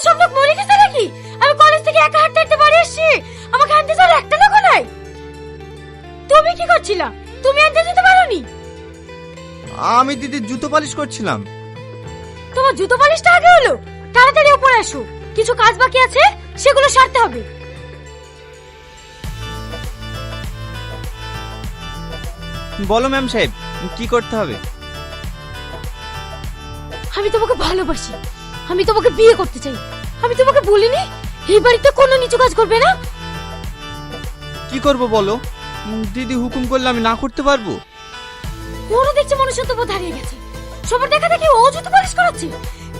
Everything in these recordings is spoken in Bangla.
সব লোক মরে গেছে নাকি? আমি কলেজ থেকে একা হাঁটতে হাঁটতে বাড়ি এসেছি, আমাকে আনতে যাওয়ার একটা লোক নাই। তুমি কি করছিলা? তুমি আনতে যেতে পারোনি? আমি দিদির জুতো পালিশ করছিলাম। তোমার জুতো পালিশটা আগে হলো, তাড়াতাড়ি উপরে আসো, কিছু কাজ বাকি আছে সেগুলো সারতে হবে। বলো ম্যাম সাহেব, কি করতে হবে? আমি তোমাকে ভালোবাসি, আমি তোমাকে বিয়ে করতে চাই। আমি তোমাকে বলিনি এই বাড়িতে কোনো নিচু কাজ করবে না? কি করব বলো? দিদি হুকুম করলে আমি না করতে পারবো? ওরা দেখছে মনুষ্যত্ব বোধ হারিয়ে গেছে। সবার দেখা দেখি ও জুতো পালিশ করাচ্ছে।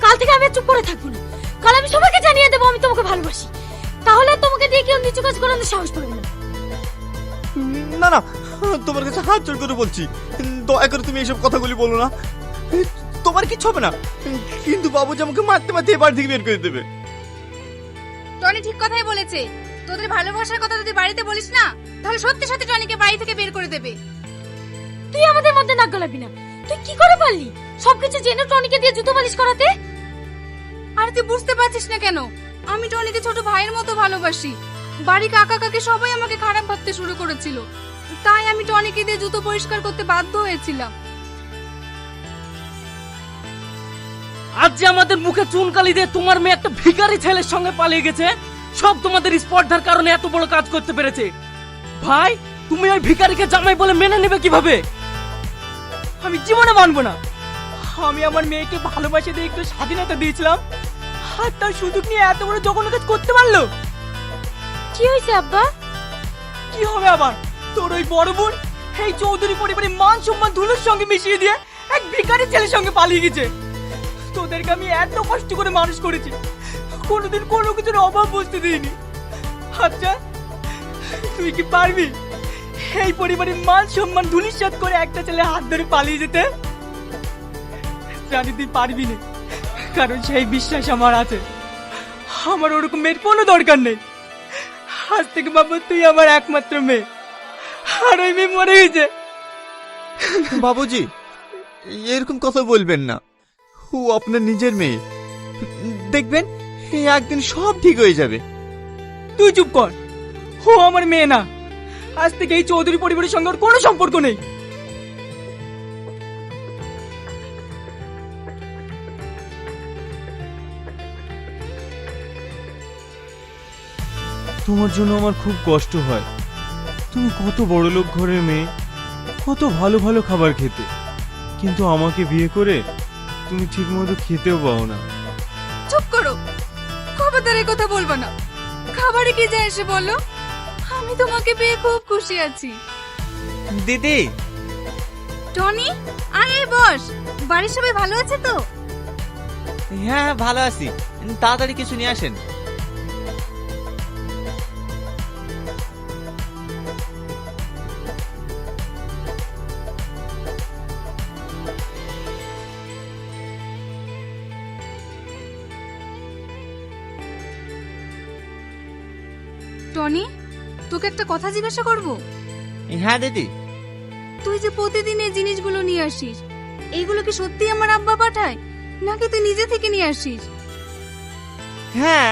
কাল থেকে আমি আর চুপ করে থাকবো না। কাল আমি সবাইকে জানিয়ে দেবো আমি তোমাকে ভালোবাসি। তাহলে আর তোমাকে দিয়ে কেউ নিচু কাজ করানোর সাহস পাবে না। না না, তোমার কাছে হাত জোড় করে বলছি, দয়া করে তুমি এইসব কথাগুলি বলো না। তোমার কিচ্ছু হবে না, কিন্তু বাবুজি আমাকে মারতে মারতে এ বাড়ি থেকে বের করে দেবে। টনি ঠিক কথাই বলেছে। তোদের ভালোবাসার কথা যদি বাড়িতে বলিস না, তাহলে সত্যি সত্যি টনিকে বাড়ি থেকে বের করে দেবে। তুই আমাদের মধ্যে নাক গলাবি না। তুই কি করে পারলি সবকিছু জেনে টনিকে দিয়ে জুতো পালিশ করাতে? আর তুই বুঝতে পারছিস না কেন? আমি টনিকে ছোট ভাইয়ের মতো ভালোবাসি। বাড়ি কাকা কাকি সবাই আমাকে খারাপ ভাবতে শুরু করেছিল, তাই আমি টনিকে দিয়ে জুতো পরিষ্কার করতে বাধ্য হয়েছিলাম। আজ যে আমাদের মুখে চুনকালি দিয়ে তোমার মেয়ে একটা ভিখারি ছেলের সঙ্গে পালিয়ে গেছে, সব তোমাদের স্পর্ধার কারণে এত বড় কাজ করতে পেরেছে। ভাই, তুমি ওই ভিখারিকে জামাই বলে মেনে নেবে কিভাবে? আমি জীবনে মানবো না। আমি আমার মেয়েকে ভালোবাসে দিয়ে একটু স্বাধীনতা দিয়েছিলাম, আর তার সুযোগ নিয়ে এত বড় জঘন্য কাজ করতে পারলো। কি হয়েছে আব্বা? কি হবে আবার? তোর ওই বড় বোন এই চৌধুরী পরিবারের মান সম্মান ধুলোর সঙ্গে মিশিয়ে দিয়ে এক ভিখারি ছেলের সঙ্গে পালিয়ে গেছে। তোদেরকে আমি এত কষ্ট করে মানুষ করেছি, কোনোদিন কোনো কিছুর অভাব বুঝতে দিইনি। আচ্ছা, তুই কি পারবি এই পরিবারের মান সম্মান ধুলিস্যাৎ করে একটা ছেলে হাত ধরে পালিয়ে যেতে? জানি তুই পারবি না, কারণ সেই বিশ্বাস আমার আছে। আমার ওরকম মেয়ের কোনো দরকার নেই। আজ থেকে বাবা তুই আমার একমাত্র মেয়ে, আর ওই মেয়ে মরে গেছে। বাবুজি, এরকম কথা বলবেন না। ও আপনার নিজের মেয়ে, দেখবেন একদিন সব ঠিক হয়ে যাবে। তুই চুপ কর, ও আমার মেয়ে না। আজ থেকে এই চৌধুরী পরিবারের সঙ্গে ওর কোনো সম্পর্ক নেই। তোমার জন্য আমার খুব কষ্ট হয়। তুমি কত বড় লোক ঘরের মেয়ে, কত ভালো ভালো খাবার খেতে, কিন্তু আমাকে বিয়ে করে তুমি ঠিক মতো খেতেও পাও না। চুপ করো, খবরদার এই কথা বলবো না। খাবারে কি যায় এসে বলো? আমি তোমাকে পেয়ে খুব খুশি আছি। দিদি, টনি, আয় বস। বাড়ির সবাই ভালো আছে তো? হ্যাঁ ভালো আছি, তাড়াতাড়ি কিছু নিয়ে আসেন। টনি, তোকে একটা কথা জিজ্ঞাসা করব। হ্যাঁ দিদি। তুই যে প্রতিদিন এই জিনিসগুলো নিয়ে আসিস, এইগুলো কি সত্যি আমার আব্বা পাঠায়, নাকি তুই নিজে থেকে নিয়ে আসিস? হ্যাঁ,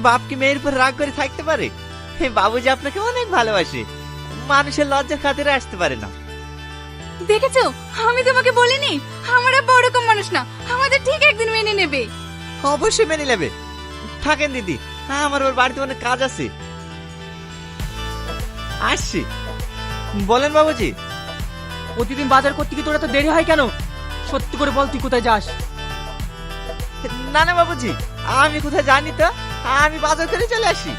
বাপ কি মেয়ের উপর রাগ করে থাকতে পারে? বাবুজি আপনাকে অনেক ভালোবাসে, মানুষের লজ্জার খাতিরে আসতে পারে না। দেখেছো, আমি তোমাকে বলিনি আমার আব্বা ওরকম মানুষ না। আমাদের ঠিক একদিন মেনে নেবে। অবশ্যই মেনে নেবে। থাকেন দিদি, আমার ওর বাড়িতে অনেক কাজ আছে, আসছি। বলেন বাবুজি। প্রতিদিন বাজার করতে কি তোর এত দেরি হয় কেন? সত্যি করে বল, তুই কোথায় যাস? না না বাবুজি, আমি কোথায় জানি তো, আমি বাজার করে চলে আসি।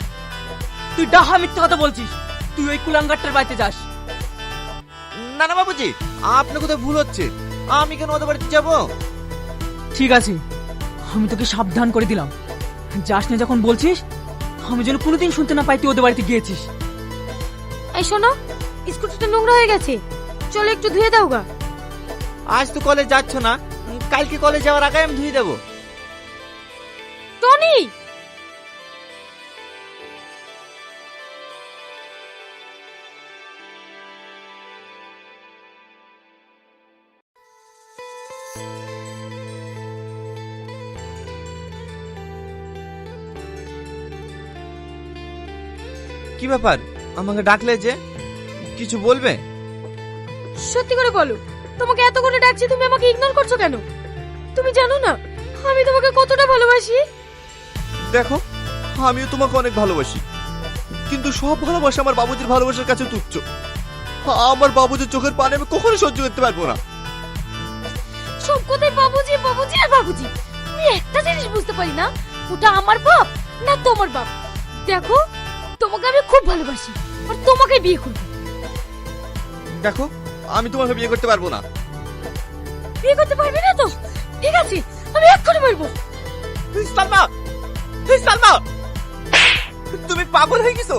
তুই ডাহা মিথ্যা কথা বলছিস। তুই ওই কুলাঙ্গারটার বাড়িতে যাস। না না বাবুজি, আপনি কোথায় ভুল হচ্ছে। আমি কেন ওদের বাড়িতে যাবো? ঠিক আছে, আমি তোকে সাবধান করে দিলাম, যাস না যখন বলছিস। আমি যেন কোনোদিন শুনতে না পাই তুই ওদের বাড়িতে গিয়েছিস। এই শোনো, স্কুটিটা নোংরা হয়ে গেছে, চলো একটু ধুয়ে দাও গা। আজ তো কলেজ যাচ্ছ না, কালকে কলেজ যাওয়ার আগে আমি ধুয়ে দেবো। টনি, কি ব্যাপার আমাকে ডাকলে যে কিছু বলবে? সত্যি করে বলো, তোমাকে এত করে ডাকছি, তুমি আমাকে ইগনোর করছো কেন? তুমি জানো না আমি তোমাকে কতটা ভালোবাসি? দেখো, আমিও তোমাকে অনেক ভালোবাসি, কিন্তু সব ভালোবাসা আমার বাবুজির ভালোবাসার কাছে তুচ্ছ। আমার বাবুজির চোখের পানি আমি কখনো সহ্য করতে পারবো না। সব কথাই বাবুজি বাবুজি আর বাবুজি। আমি একটা জিনিস বুঝতে পারি না, ওটা আমার বাপ না তোমার বাপ। দেখো, তোমাকে আমি খুব ভালোবাসি আর তোমাকে বিয়ে করব। দেখো, আমি তোমাকে বিয়ে করতে পারবো না। বিয়ে করতে পারবি না তো? ঠিক আছে, আমি এক্ষুনি বলবো। সালমা, সালমা, তুমি পাগল হয়ে গেছো?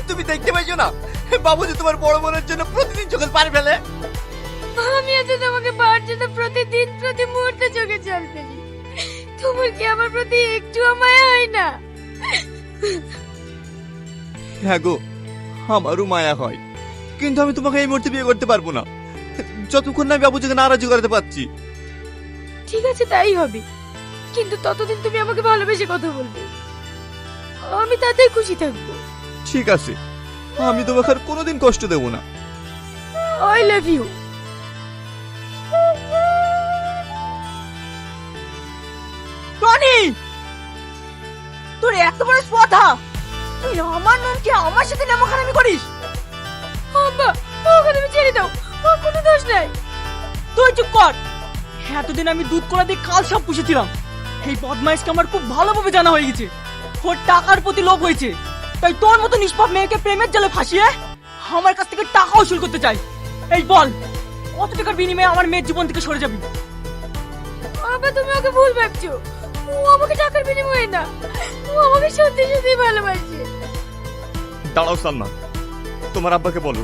তুমি দেখতে পাইছো না বাবুজি তোমার বড় বোনের জন্য প্রতিদিন চোখের পানি ফেলে? আমি আজ তোমাকে পাওয়ার জন্য প্রতিদিন প্রতি মুহূর্তে চোখে জল ফেলি। তোমার কি আমার প্রতি একটু মায়া হয় না? হ্যাঁ গো, আমারও মায়া হয়, কিন্তু আমি তোমাকে এই মুহূর্তে বিয়ে করতে পারবো না, যতক্ষণ না আমি বাবুজিকে নারাজি করাতে পারছি। ঠিক আছে, তাই হবে, কিন্তু ততদিন তুমি আমাকে ভালোবেসে কথা বলবে, আমি তাতেই খুশি থাকবো। ঠিক আছে, আমি তোমাকে আর কোনোদিন কষ্ট দেবো না। I love you. টনি, তোর এত বড় কথা, তুই আমার নামকে আমার সাথে নামখানামি করিস? আব্বা, ওকে তুমি ছেড়ে দাও, ওর কোনো দোষ নাই। তুই চুপ কর। এতদিন আমি দুধ কলা দিয়ে কাল সব পুষেছিলাম। এই বদমাইশকে আমার খুব ভালোভাবে জানা হয়ে গেছে। ওর টাকার প্রতি লোভ হয়েছে, তাই তোর মতো নিষ্পাপ মেয়েকে প্রেমের জালে ফাঁসিয়ে আমার কাছ থেকে টাকা উসুল করতে চাই। এই বল, কত টাকার বিনিময়ে আমার মেয়ের জীবন থেকে সরে যাবি? আব্বা, তুমি ওকে ভুল ভাবছো, ও আমাকে টাকার বিনিময়ে না, ও আমাকে সত্যি সত্যি ভালোবাসে। দাঁড়াও সালমা, তোমার আব্বাকে বলো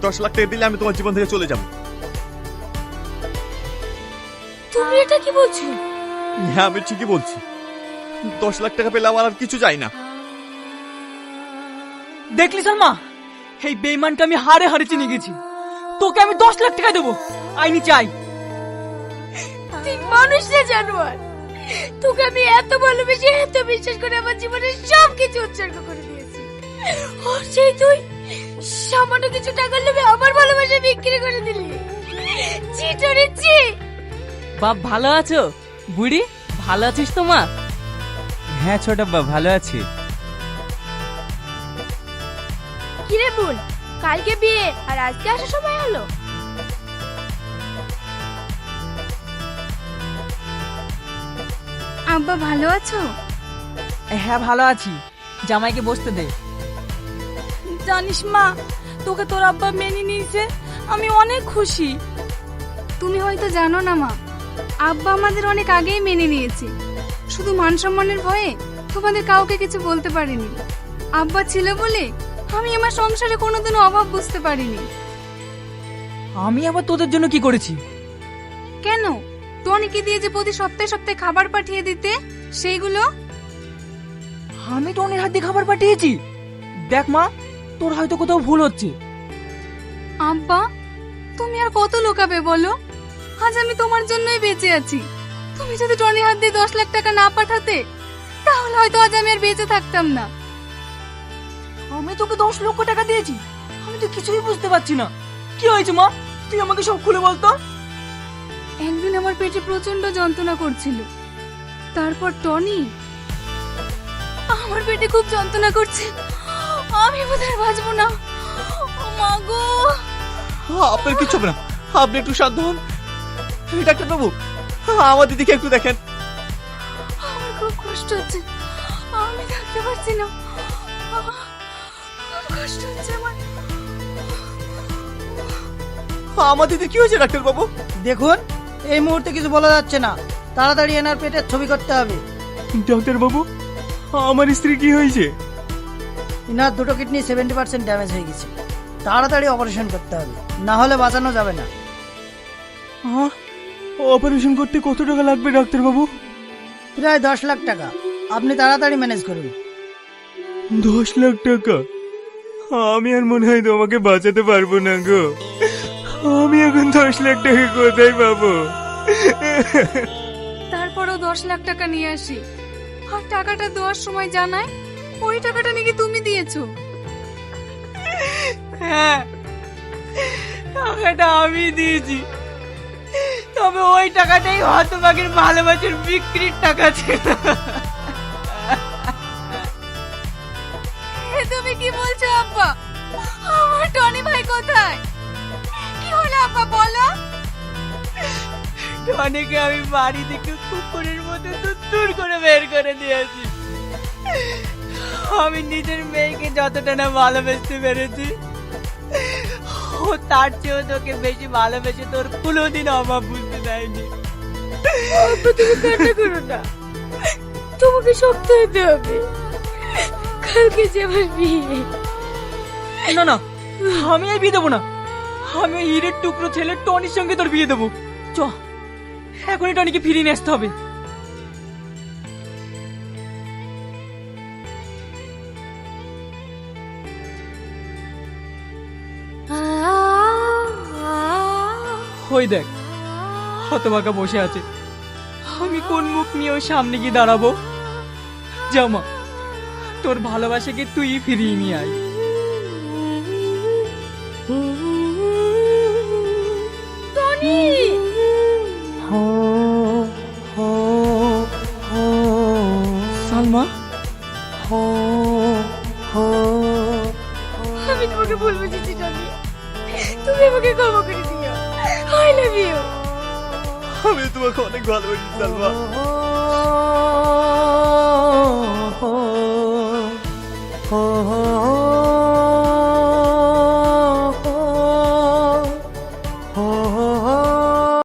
10 লাখ টাকা দিলে আমি তোমার জীবন থেকে চলে যাব। তুমি এটা কি বলছো? হ্যাঁ, আমি ঠিকই বলছি। 10 লাখ টাকা পেলে আমার আর কিছু চাই না। দেখলি সালমা, এই বেইমানকে আমি হারে হারে চিনে গেছি। তোকে আমি 10 লাখ টাকা দেবো, আইনি চাই। তুই মানুষ না জানোয়ার, তোকে আমি এত ভালোবেসে এত বিশ্বাস করে আমার জীবনের সব কিছু উৎসর্গ করে দিয়েছি, আর সেই তুই সামান্য কিছু টাকার লোভে আমার ভালোবাসা বিক্রি করে দিলি। চিটরে চি। বাপ ভালো আছো? বুড়ি ভালো আছিস তো মা? হ্যাঁ ছোট বাবা, ভালো আছি। কিরে বোন, কালকে বিয়ে আর আজকে আসার সময় হলো? আব্বা ভালো আছো? হ্যাঁ ভালো আছি, জামাইকে বসতে দে। জানিস মা, তোকে তোর আব্বা মেনে নিয়েছে, আমি অনেক খুশি। তুমি হয়তো জানো না মা, আব্বা আমাদের অনেক আগেই মেনে নিয়েছে। শুধু মান সম্মানের ভয়ে তোমাদের কাউকে কিছু বলতে পারিনি। আব্বা ছিল বলে আমি আমার সংসারে কোনোদিনও অভাব বুঝতে পারিনি। আমি আবার তোদের জন্য কি করেছি? কেন, টনিকে দিয়ে যে প্রতি সপ্তাহে সপ্তাহে খাবার পাঠিয়ে দিতে, সেইগুলো? আমি টনির হাত দিয়ে খাবার পাঠিয়েছি? দেখ মা, তোর হয়তো কোথাও ভুল হচ্ছে। আব্বা, তুমি আর কত লোকাবে বলো? আজ আমি তোমার জন্যই বেঁচে আছি। তুমি যদি টনির হাত দিয়ে 10 লাখ টাকা না পাঠাতে, তাহলে হয়তো আজ আমি আর বেঁচে থাকতাম না। আমি তোকে 10 লক্ষ টাকা দিয়েছি, আমি তো কিছুই বুঝতে পারছি না। কি হয়েছে মা, তুই আমাকে সব খুলে বলতো। একদিন আমার পেটে প্রচন্ড যন্ত্রণা করছিল, তারপর টনি আমার পেটে খুব যন্ত্রণা করছে, আমি বোধহয় বাঁচবো না। ও মা গো! আপনার কিছু হবে না, আপনি একটু শান্ত হন। ডাক্তার বাবু, আমার দিদিকে একটু দেখেন। আমার খুব কষ্ট হচ্ছে, আমি থাকতে পারছি না, খুব কষ্ট হচ্ছে আমার। আমার দিদি কি হয়েছে ডাক্তার বাবু? দেখুন, এই মুহূর্তে কিছু বলা যাচ্ছে না, তাড়াতাড়ি এনার পেটের ছবি করতে হবে। ডাক্তার বাবু, আমার স্ত্রী কি হয়েছে? এনার দুটো কিডনি 70% ড্যামেজ হয়ে গেছে, তাড়াতাড়ি অপারেশন করতে হবে, না হলে বাঁচানো যাবে না। অপারেশন করতে কত টাকা লাগবে ডাক্তার বাবু? প্রায় 10 লাখ টাকা, আপনি তাড়াতাড়ি ম্যানেজ করুন। 10 লাখ টাকা? আমি আর মনে হয় তোমাকে বাঁচাতে পারবো না গো। আমি এখন 10 লাখ টাকা কোথায় পাবো? তারপরও 10 লাখ টাকা নিয়ে আসি, আর টাকাটা দেওয়ার সময় জানায় ওই টাকাটা নাকি তুমি দিয়েছো। হ্যাঁ, টাকাটা আমি দিয়েছি, তবে ওই টাকাটাই হতভাগের ভালোবাসার বিক্রির টাকা ছিল। এ তুমি কি বলছো আব্বা? আমার টনি ভাই কোথায়? কি হলো আব্বা বলো? টনিকে আমি বাড়ি থেকে কুকুরের মতো দূর করে বের করে দিয়েছি। আমি নিজের মেয়েকে যতটা না ভালোবাসতে পেরেছি, ও তার চেয়েও তোকে বেশি ভালোবেসে তোর কোনোদিন অভাব বুঝতে দেয়নি। তুমি কান্না করো না, তোমাকে শক্ত হতে হবে, কালকে যে আমার বিয়ে। না না, আমি আর বিয়ে দেবো না। আমি ওই হীরের টুকরো ছেলে টনির সঙ্গে তোর বিয়ে দেবো। চ, এখনই টনিকে ফিরিয়ে নিয়ে আসতে হবে। ওই দেখ, হতভাগা বসে আছে। আমি কোন মুখ নিয়ে ওর সামনে গিয়ে দাঁড়াবো? জামা, তোর ভালোবাসাকে তুই ফিরিয়ে নিয়ে আয়। টনি, সালমা, আমি তোমাকে ভুল বুঝেছি টনি, তুমি আমাকে ক্ষমা করে দিও। I love you. আমি তোমাকে অনেক ভালোবাসি সালমা। oh